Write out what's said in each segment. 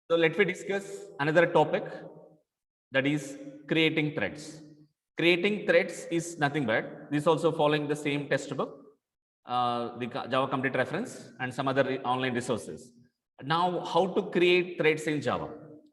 So let me discuss another topic, that is creating threads. Creating threads is nothing but this also following the same textbook, the Java Complete Reference and some other online resources. Now, how to create threads in Java?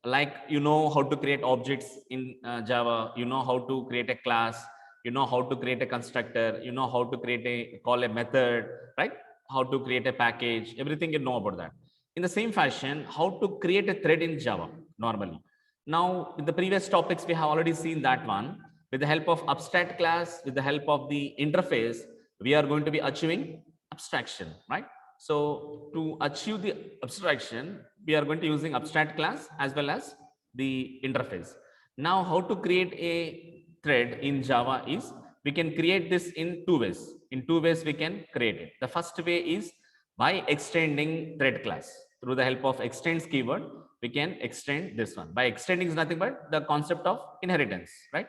Like how to create objects in Java, how to create a class, how to create a constructor, how to create a call a method, right? How to create a package, everything you know about that. In the same fashion, how to create a thread in Java normally. Now, with the previous topics, we have already seen that one. With the help of abstract class, with the help of the interface, we are going to be achieving abstraction, right? So to achieve the abstraction, we are going to using abstract class as well as the interface. Now, how to create a thread in Java is we can create this in two ways. In two ways, we can create it. The first way is by extending thread class. Through the help of extends keyword, we can extend this one. By extending is nothing but the concept of inheritance, right?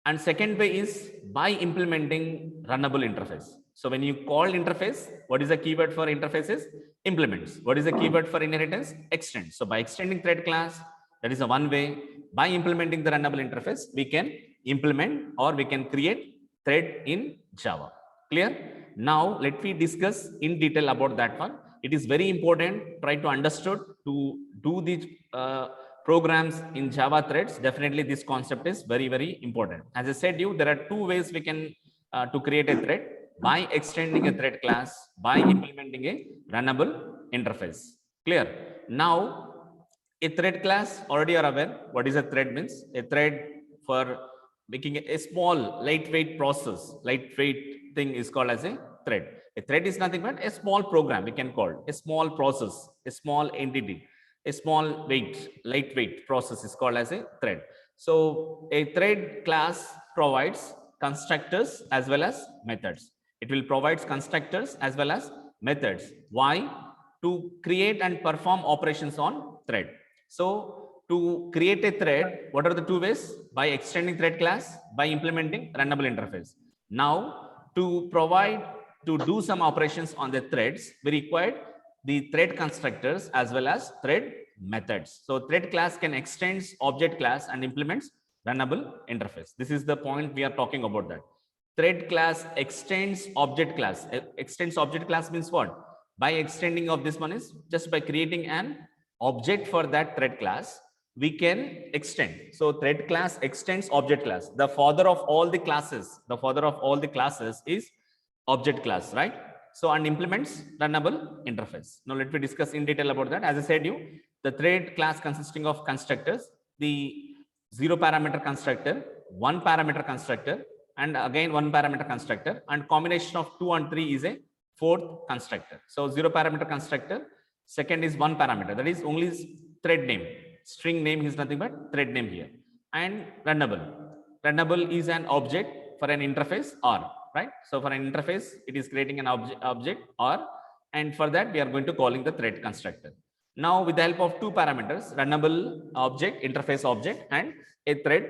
And second way is by implementing runnable interface. So when you call interface, what is the keyword for interface is implements. What is the keyword for inheritance? Extend. So by extending thread class, that is the one way. By implementing the runnable interface, we can implement or we can create thread in Java. Clear? Now let me discuss in detail about that one. It is very important. Try to understood to do the programs in Java threads. Definitely, this concept is very, very important. As I said, there are two ways we can to create a thread: by extending a thread class, by implementing a runnable interface. Clear? Now, a thread class, already are aware what is a thread means. A thread for making a small, lightweight process, lightweight thing is called as a thread. A thread is nothing but a small program, we can call a small process, a small entity, a small lightweight process is called as a thread. So a thread class provides constructors as well as methods. It will provide constructors as well as methods. Why? To create and perform operations on thread. So to create a thread, what are the two ways? By extending thread class, by implementing runnable interface. Now, to provide, to do some operations on the threads, we require the thread constructors as well as thread methods. So thread class can extend object class and implements runnable interface. This is the point we are talking about that. Thread class extends object class. Extends object class means what? By extending of this one is just by creating an object for that thread class, we can extend. So thread class extends object class. The father of all the classes, is object class, right? So and implements runnable interface. Now let me discuss in detail about that. As I said the thread class consisting of constructors, the 0 parameter constructor, 1 parameter constructor, and again 1 parameter constructor, and combination of 2 and 3 is a fourth constructor. So 0 parameter constructor, second is 1 parameter, that is only thread name. String name is nothing but thread name here. And runnable. Runnable is an object for an interface or, right? So for an interface, it is creating an object or, and for that we are going to calling the thread constructor. Now with the help of 2 parameters, runnable object, interface object, and a thread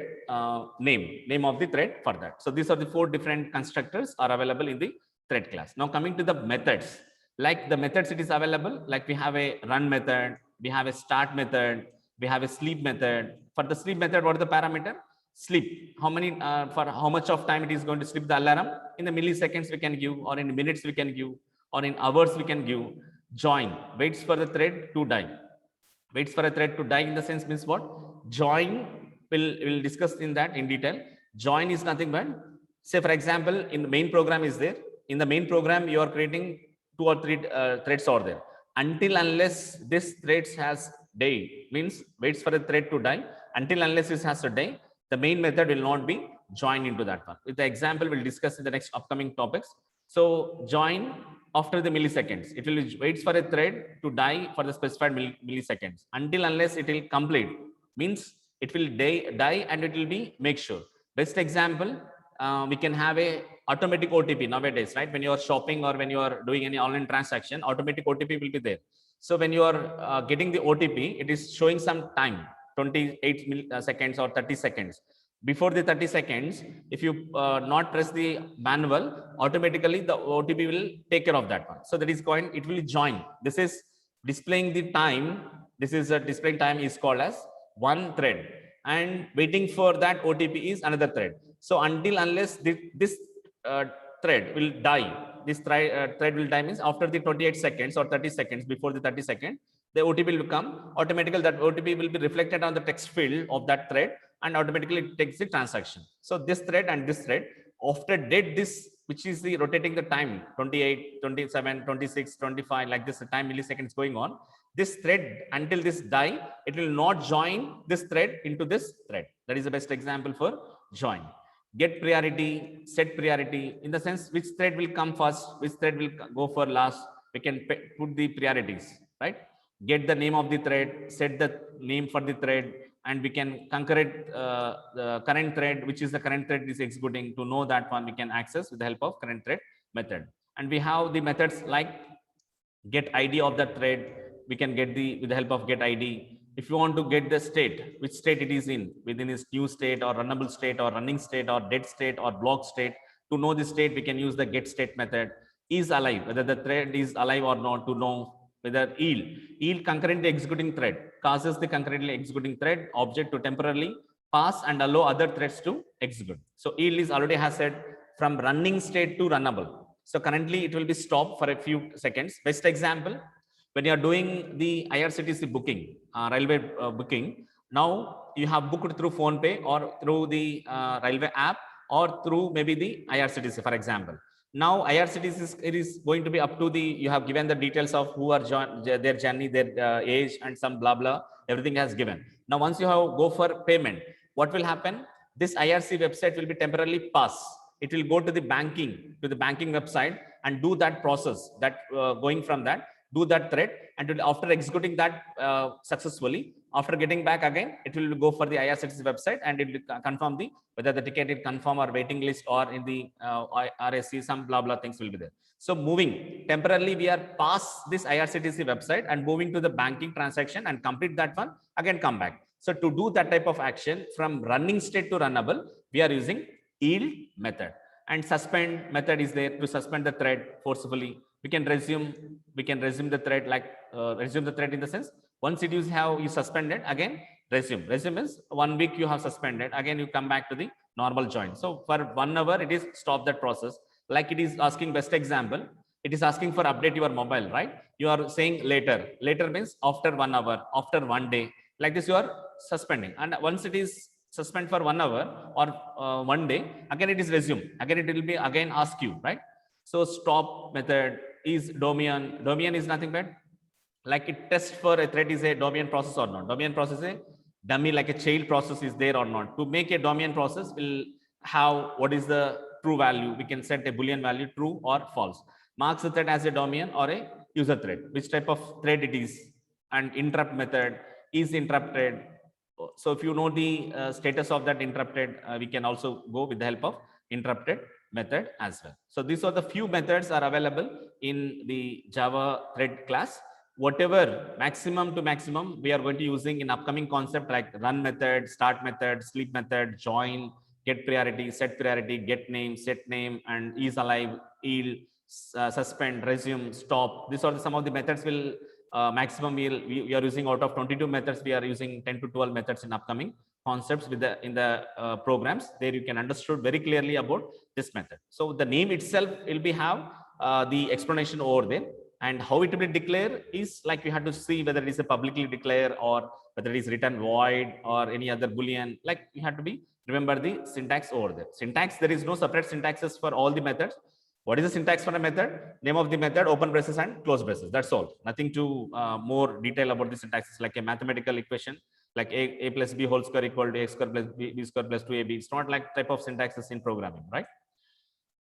name of the thread for that. So these are the 4 different constructors are available in the thread class. Now coming to the methods, like the methods it is available, like we have a run method, we have a start method, we have a sleep method. For the sleep method, what is the parameter? Sleep. How many for how much of time it is going to sleep the alarm? In the milliseconds we can give, or in minutes we can give, or in hours we can give. Join, waits for the thread to die. Waits for a thread to die in the sense means what? Join, we'll discuss in that in detail. Join is nothing but, say for example, in the main program is there. In the main program, you are creating 2 or 3 threads are there. Until unless this thread has day, means waits for a thread to die. Until unless this has a day, the main method will not be joined into that one. With the example, we'll discuss in the next upcoming topics. So join after the milliseconds. It will waits for a thread to die for the specified milliseconds. Until unless it will complete, means it will die and it will be make sure. Best example, we can have a automatic OTP nowadays, right? When you are shopping or when you are doing any online transaction, automatic OTP will be there. So when you are getting the OTP, it is showing some time, 28 seconds or 30 seconds. Before the 30 seconds, if you not press the manual, automatically the OTP will take care of that one. So that is going, it will join. This is displaying the time This is a displaying time is called as one thread, and waiting for that OTP is another thread. So until unless this thread will die, this thread will die means after the 28 seconds or 30 seconds, before the 30 seconds, the OTP will come automatically. That OTP will be reflected on the text field of that thread, and automatically it takes the transaction. So this thread and this thread, after did this, which is the rotating the time 28, 27, 26, 25, like this, the time milliseconds going on. This thread, until this die, it will not join this thread into this thread. That is the best example for join. Get priority, set priority, in the sense which thread will come first, which thread will go for last. We can put the priorities, right? Get the name of the thread, set the name for the thread, and we can concurrent the current thread, which is the current thread is executing. To know that one, we can access with the help of current thread method. And we have the methods like get ID of the thread. We can get with the help of get ID. If you want to get the state, which state it is in, within its new state or runnable state or running state or dead state or block state, to know the state, we can use the get state method. Is alive, whether the thread is alive or not, to know whether yield concurrently executing thread causes the concurrently executing thread object to temporarily pass and allow other threads to execute. So yield is already has said from running state to runnable. So currently it will be stopped for a few seconds. Best example, when you are doing the IRCTC booking, railway booking, now you have booked through PhonePe or through the railway app or through maybe the IRCTC, for example. Now IRCTC is going to be up to the, you have given the details of who are their journey, their age, and some blah blah, everything has given. Now once you have go for payment, what will happen? This IRC website will be temporarily pass. It will go to the banking website and do that process, that going from that, do that thread, and after executing that successfully, after getting back again, it will go for the IRCTC website and it will confirm the whether the ticket is confirm or waiting list or in the RSC, some blah blah things will be there. So moving temporarily, we are past this IRCTC website and moving to the banking transaction and complete that one, again come back. So to do that type of action from running state to runnable, we are using yield method. And suspend method is there to suspend the thread forcefully. We can resume the thread, like resume the thread in the sense, once it is how you suspended, again resume is 1 week you have suspended, again you come back to the normal join. So for 1 hour it is stop that process. Like it is asking, best example, it is asking for update your mobile, right? You are saying later means after 1 hour, after 1 day, like this you are suspending. And once it is suspend for 1 hour or 1 day, again it is resume, again it will be again ask you, right? So stop method is domain is nothing but like it tests for a thread is a domain process or not. Domain process is a dummy, like a child process is there or not. To make a domain process, will have what is the true value. We can set a Boolean value, true or false. Marks the thread as a domain or a user thread, which type of thread it is. And interrupt method is interrupted. So if you know the status of that interrupted, we can also go with the help of interrupted method as well. So these are the few methods are available in the Java thread class. Whatever maximum to maximum we are going to using in upcoming concept like run method, start method, sleep method, join, get priority, set priority, get name, set name, and is alive, yield, suspend, resume, stop. These are some of the methods will maximum we are using out of 22 methods. We are using 10 to 12 methods in upcoming concepts with the in the programs. There you can understood very clearly about this method. So the name itself will be have the explanation over there, and how it will be declared is like you have to see whether it is a publicly declare or whether it is written void or any other Boolean. Like you have to be remember the syntax over there. Syntax, there is no separate syntaxes for all the methods. What is the syntax for a method? Name of the method, open braces and close braces. That's all. Nothing to more detail about the syntax. It's like a mathematical equation, like a plus b whole square equal to a square plus b square plus 2ab. It's not like type of syntaxes in programming, right?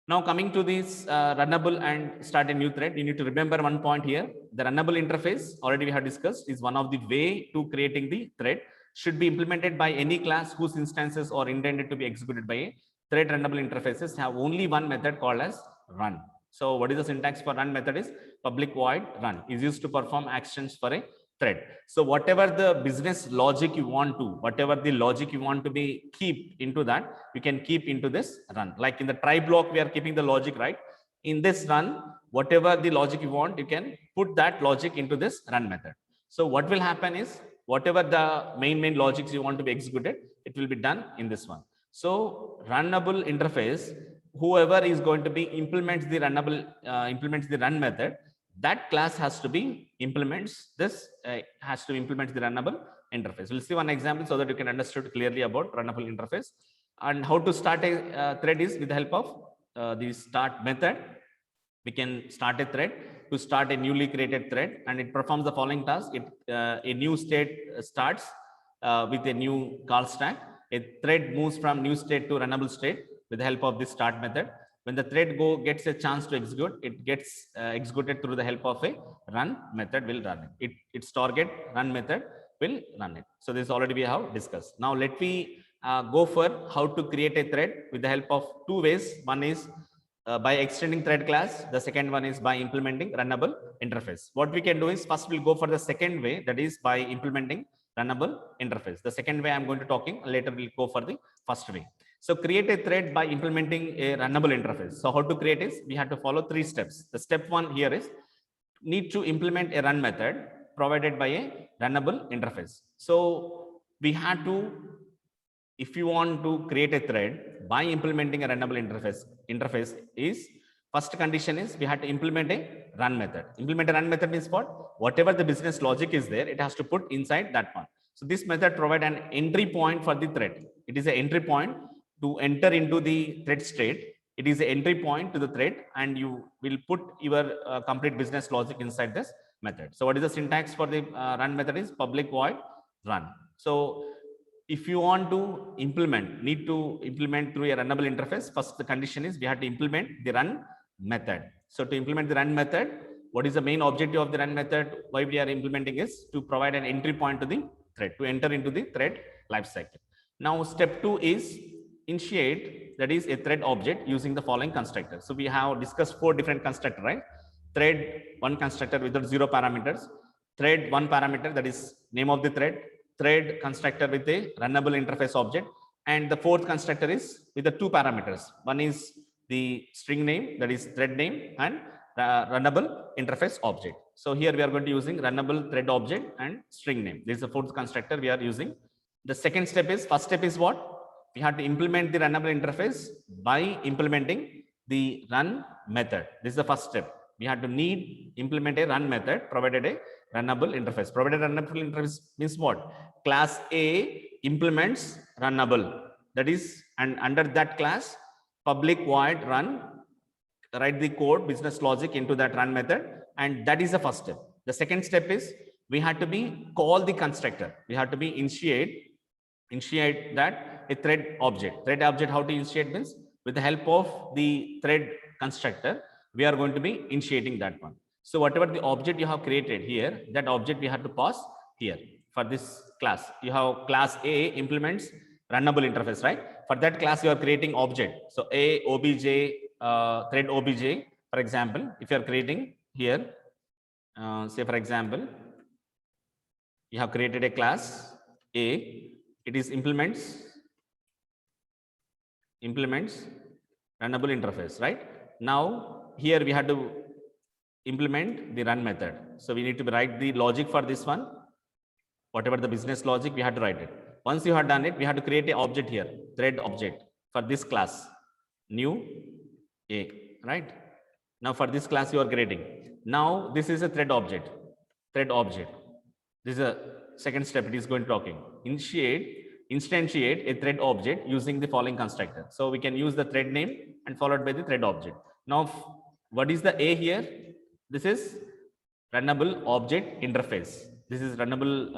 Now coming to this runnable and start a new thread, you need to remember one point here. The runnable interface, already we have discussed, is one of the way to creating the thread. Should be implemented by any class whose instances are intended to be executed by a thread. Runnable interfaces have only one method called as run. So what is the syntax for run method is public void run is used to perform actions for a thread. So whatever the business logic you want to, whatever the logic you want to be keep into that, you can keep into this run. Like in the try block, we are keeping the logic, right? In this run, whatever the logic you want, you can put that logic into this run method. So what will happen is whatever the main logics you want to be executed, it will be done in this one. So runnable interface, whoever is going to be implements the run method, that class has to be implements this has to implement the runnable interface. We'll see one example so that you can understand clearly about runnable interface. And how to start a thread is with the help of the start method. We can start a thread to start a newly created thread, and it performs the following task. A new state starts with a new call stack. A thread moves from new state to runnable state with the help of this start method. When the thread gets a chance to execute, it gets executed through the help of a run method will run it. Its target run method will run it. So this already we have discussed. Now let me go for how to create a thread with the help of two ways. One is by extending thread class. The second one is by implementing runnable interface. What we can do is first we'll go for the second way, that is by implementing runnable interface. The second way I'm going to talking, later we'll go for the first way. So create a thread by implementing a runnable interface. So how to create is we have to follow 3 steps. The step 1 here is need to implement a run method provided by a runnable interface. So we have to, if you want to create a thread by implementing a runnable interface is first condition is we have to implement a run method. Implement a run method means what? Whatever the business logic is there, it has to put inside that one. So this method provide an entry point for the thread. It is an entry point to enter into the thread state. It is an entry point to the thread, and you will put your complete business logic inside this method. So what is the syntax for the run method is public void run. So if you want to need to implement through a runnable interface, first the condition is we have to implement the run method. So to implement the run method, what is the main objective of the run method? Why we are implementing is to provide an entry point to the thread, to enter into the thread lifecycle. Now step 2 is initiate, that is a thread object using the following constructor. So we have discussed 4 different constructors, right? Thread 1 constructor with 0 parameters, thread 1 parameter, that is name of the thread constructor with a runnable interface object, and the 4th constructor is with the 2 parameters. One is the string name, that is thread name, and runnable interface object. So here we are going to using runnable thread object and string name. This is the 4th constructor we are using. The second step is, first step is what? We have to implement the runnable interface by implementing the run method. This is the first step. We have to implement a run method provided a runnable interface. Provided runnable interface means what? Class A implements runnable. That is, and under that class, public void run, write the code, business logic into that run method, and that is the first step. The second step is we have to call the constructor. We have to initiate that a thread object. Thread object, how to initiate means with the help of the thread constructor, we are going to be initiating that one. So whatever the object you have created here, that object we have to pass here for this class. You have class A implements runnable interface, right? For that class, you are creating object. So A obj, thread obj, for example, if you are creating here, say for example, you have created a class A, it is implements runnable interface, right? Now here we have to implement the run method. So we need to write the logic for this one. Whatever the business logic, we have to write it. Once you have done it, we have to create an object here, thread object for this class, new A, right? Now for this class you are creating. Now this is a thread object. This is a second step. It is going to talking. Instantiate a thread object using the following constructor. So we can use the thread name and followed by the thread object. Now, what is the A here? This is runnable object interface. This is runnable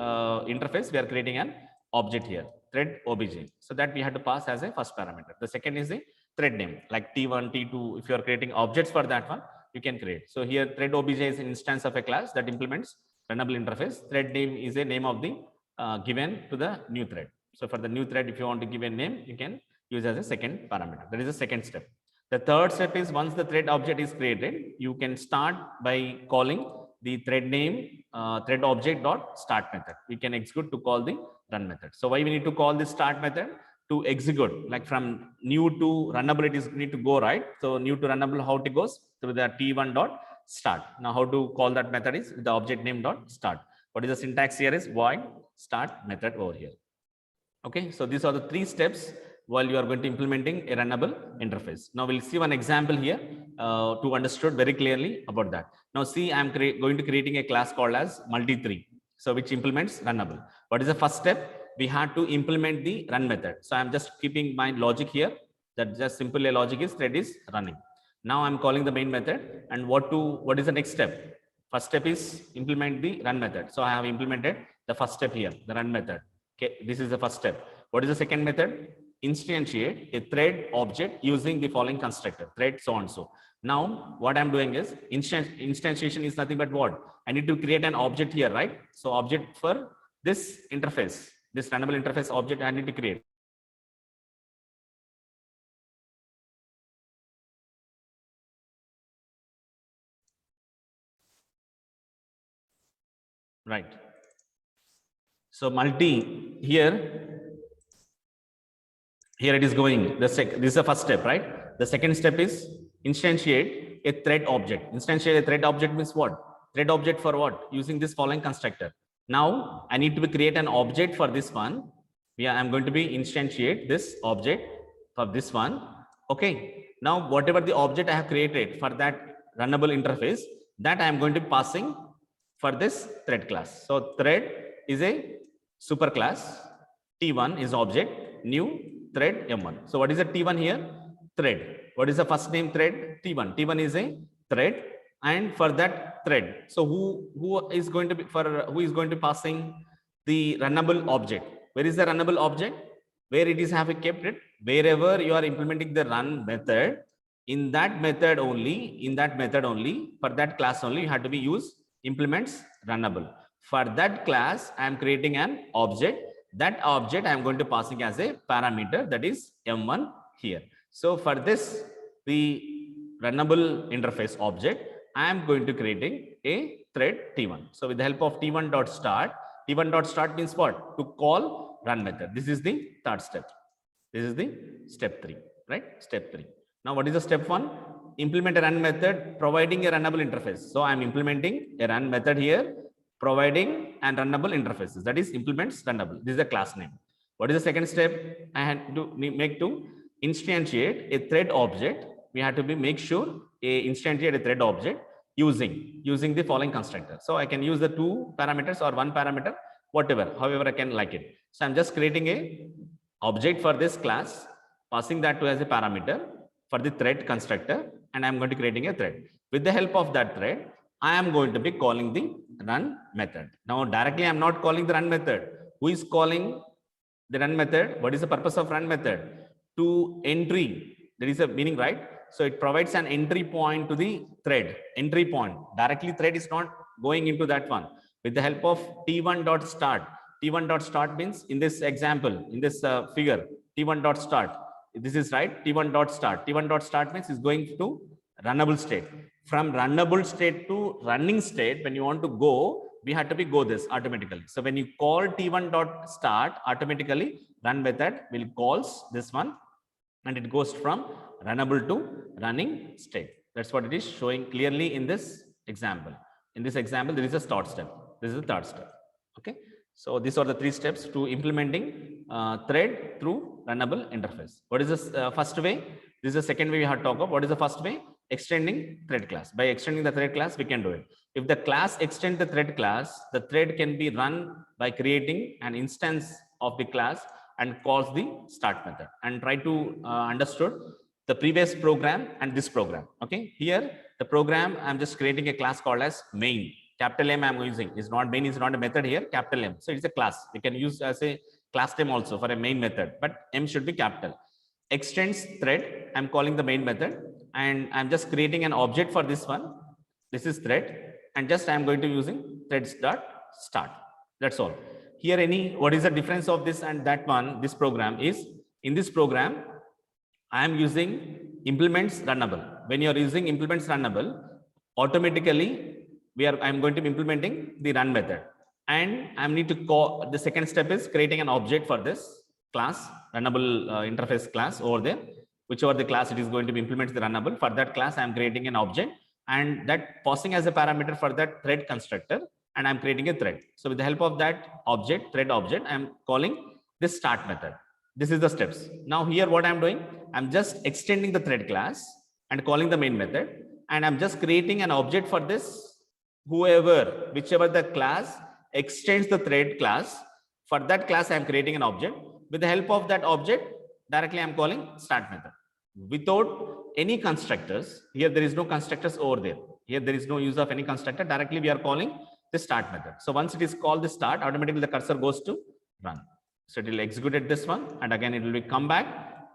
interface. We are creating an object here, thread obj. So that we have to pass as a first parameter. The second is the thread name, like T1, T2. If you are creating objects for that one, you can create. So here thread obj is an instance of a class that implements runnable interface. Thread name is a name of the given to the new thread. So for the new thread, if you want to give a name, you can use as a second parameter. That is the second step. The third step is once the thread object is created, you can start by calling the thread name thread object dot start method. We can execute to call the run method. So why we need to call the start method? To execute, like from new to runnable, it is need to go, right? So new to runnable, how it goes through the T1 dot start. Now how to call that method is the object name dot start. What is the syntax here is void start method over here. Okay, so these are the 3 steps while you are going to implementing a runnable interface. Now we'll see one example here to understood very clearly about that. Now see, I'm going to creating a class called as multi3, so which implements runnable. What is the first step? We have to implement the run method. So I'm just keeping my logic here, that just simply a logic is thread is running. Now I'm calling the main method, and what is the next step? First step is implement the run method. So I have implemented the first step here, the run method. Okay, this is the first step. What is the second method? Instantiate a thread object using the following constructor, thread so and so. Now what I'm doing is instantiation is nothing but what? I need to create an object here, right? So object for this interface, this runnable interface object I need to create. Right. So multi here it is going. This is the first step, right? The second step is instantiate a thread object. Instantiate a thread object means what? Thread object for what? Using this following constructor. Now I need to create an object for this one. Yeah, I'm going to be instantiate this object for this one. Okay. Now whatever the object I have created for that runnable interface, that I am going to be passing for this thread class. So thread is a super class. T1 is object, new thread M1. So what is the T1 here? Thread. What is the first name thread? T1. T1 is a thread, and for that thread, so who is going to be passing the runnable object? Where is the runnable object? Where it is have kept it? Wherever you are implementing the run method, in that method only, for that class only, you have to be use implements runnable. For that class, I am creating an object. That object I am going to passing as a parameter, that is M1 here. So for this, the runnable interface object, I am going to creating a thread T1. So with the help of T1.start, T1.start means what? To call run method. This is the third step. This is the step 3, right? Step 3. Now what is the step 1? Implement a run method providing a runnable interface. So I am implementing a run method here, providing and runnable interfaces, that is implements runnable. This is the class name. What is the second step? I had to make to instantiate a thread object. We have to be make sure instantiate a thread object using the following constructor. So I can use the 2 parameters or 1 parameter, whatever, however I can like it. So I'm just creating a object for this class, passing that to as a parameter for the thread constructor, and I'm going to creating a thread. With the help of that thread, I am going to be calling the run method. Now directly I'm not calling the run method. Who is calling the run method? What is the purpose of run method? To entry. There is a meaning, right? So it provides an entry point to the thread. Entry point. Directly thread is not going into that one. With the help of T1.start. T1.start means in this example, in this figure, T1.start. This is right. T1.start. T1.start means is going to runnable state. From runnable state to running state, when you want to go, we have to go this automatically. So when you call T1.start, automatically run method will calls this one, and it goes from runnable to running state. That's what it is showing clearly in this example. In this example, there is a start step. This is the third step. Okay. So these are the 3 steps to implementing thread through runnable interface. What is this first way? This is the second way we have to talk about. What is the first way? Extending thread class. By extending the thread class, we can do it. If the class extends the thread class, the thread can be run by creating an instance of the class and calls the start method. And try to understood the previous program and this program. Okay. Here, the program, I'm just creating a class called as main. Capital M I'm using is not main, is not a method here, capital M. So it's a class. We can use as a class name also for a main method, but M should be capital. Extends thread, I'm calling the main method, and I'm just creating an object for this one. This is thread, and just I'm going to using threads.start. That's all. Here what is the difference of this and that one? This program is, in this program, I am using implements runnable. When you are using implements runnable, automatically I'm going to be implementing the run method, and I need to call the second step is creating an object for this class, runnable interface class over there, whichever the class it is going to be implement the runnable. For that class, I am creating an object, and that passing as a parameter for that thread constructor. and I'm creating a thread. So with the help of that object, thread object, I'm calling this start method. This is the steps. Now here what I'm doing, I'm just extending the thread class and calling the main method, and I'm just creating an object for this. Whichever the class extends the thread class, for that class I'm creating an object. With the help of that object, directly I'm calling start method without any constructors. Here there is no constructors over there. Here there is no use of any constructor. Directly we are calling the start method. So once it is called the start, automatically the cursor goes to run. So it will execute this one, and again it will come back.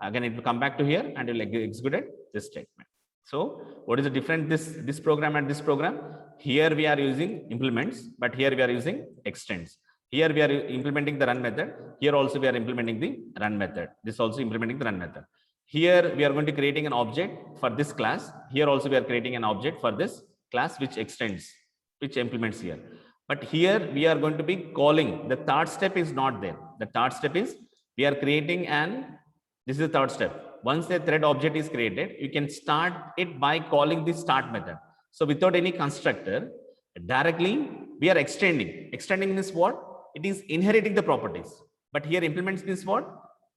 Again it will come back to here, and it will execute this statement. So what is the difference this program and this program? Here we are using implements, but here we are using extends. Here we are implementing the run method. Here also we are implementing the run method. This also implementing the run method. Here we are going to creating an object for this class. Here also we are creating an object for this class which extends, which implements here. But here we are going to be calling, the third step is not there. The third step is we are creating this is the third step. Once the thread object is created, you can start it by calling the start method. So without any constructor, directly we are extending. Extending this what? It is inheriting the properties. But here implements this what?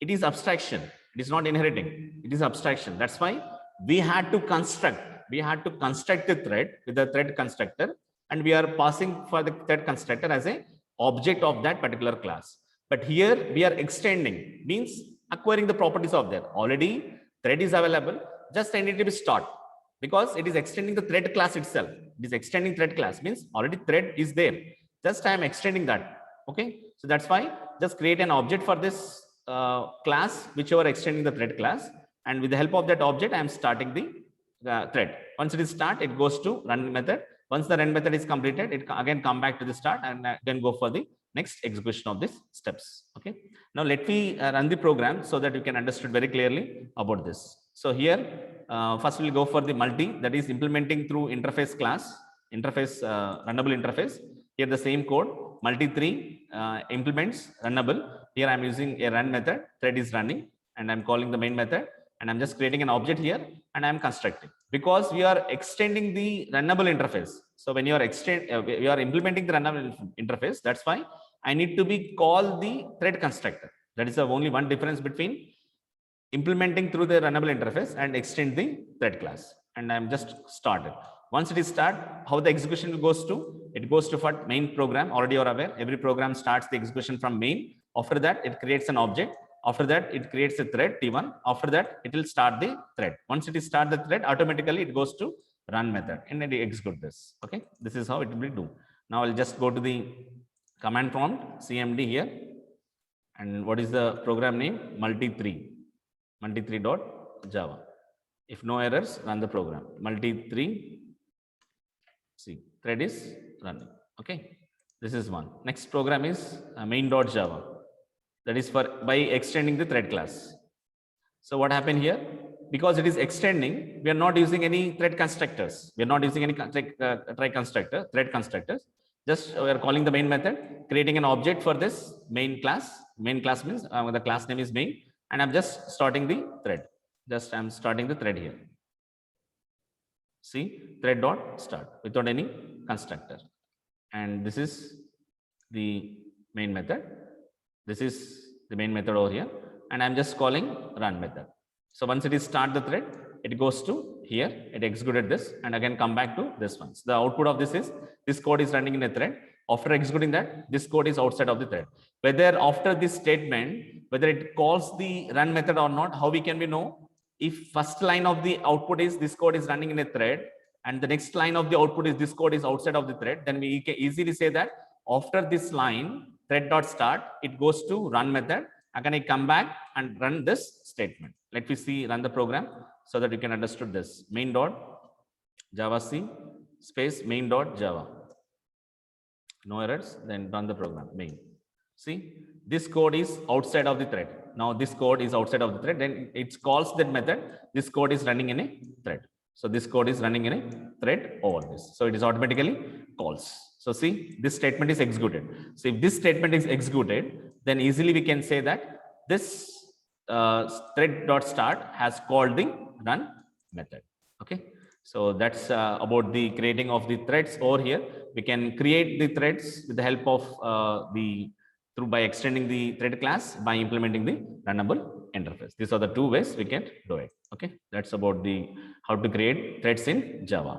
It is abstraction. It is not inheriting. It is abstraction. That's why we had to construct. We had to construct the thread with the thread constructor, and we are passing for the thread constructor as a object of that particular class. But here we are extending, means acquiring the properties of there. Already thread is available. Just I need to be start, because it is extending the thread class itself. It is extending thread class, means already thread is there. Just I am extending that. Okay, so that's why just create an object for this class whichever extending the thread class, and with the help of that object I am starting the thread. Once it is start, it goes to run method. Once the run method is completed, it again come back to the start, and then go for the next execution of these steps. Okay, now let me run the program so that you can understand very clearly about this. So here first we'll go for the multi, that is implementing through interface class, interface runnable interface. Here the same code, multi3 implements runnable. Here I'm using a run method, thread is running, and I'm calling the main method, and I'm just creating an object here, and I'm constructing, because we are extending the runnable interface. So when you are we are implementing the runnable interface, that's why I need to be called the thread constructor. That is the only one difference between implementing through the runnable interface and extend the thread class. And I'm just started. Once it is start, how the execution goes to? It goes to for main program. Already you're aware, every program starts the execution from main. After that, it creates an object. After that, it creates a thread T1. After that, it will start the thread. Once it is start the thread, automatically it goes to run method, and then execute this. Okay, this is how it will do. Now I'll just go to the command prompt, CMD here, and what is the program name? multi3.java. If no errors, run the program. Multi3. See, thread is running. Okay, this is one. Next program is main.java. That is for by extending the thread class. So what happened here? Because it is extending, we are not using any thread constructors. We are not using any thread constructors. Just we are calling the main method, creating an object for this main class. Main class means the class name is main, and I'm just starting the thread. Just I'm starting the thread here. See, thread dot start without any constructor, and this is the main method. This is the main method over here, and I'm just calling run method. So once it is start the thread, it goes to here, it executed this, and again come back to this one. So the output of this is, this code is running in a thread. After executing that, this code is outside of the thread. Whether after this statement, whether it calls the run method or not, how we can we know? If first line of the output is this code is running in a thread, and the next line of the output is this code is outside of the thread, then we can easily say that after this line, thread.start, it goes to run method. Again, I come back and run this statement. Let me see, run the program so that you can understand this. Main.java C space main.java. No errors, then run the program main. See, this code is outside of the thread. Now this code is outside of the thread, then it calls that method. This code is running in a thread. So this code is running in a thread over this. So it is automatically calls. So see, this statement is executed. So if this statement is executed, then easily we can say that this thread.start has called the run method. Okay. So that's about the creating of the threads over here. We can create the threads with the help of by extending the thread class by implementing the runnable interface. These are the two ways we can do it. Okay, that's about the how to create threads in Java.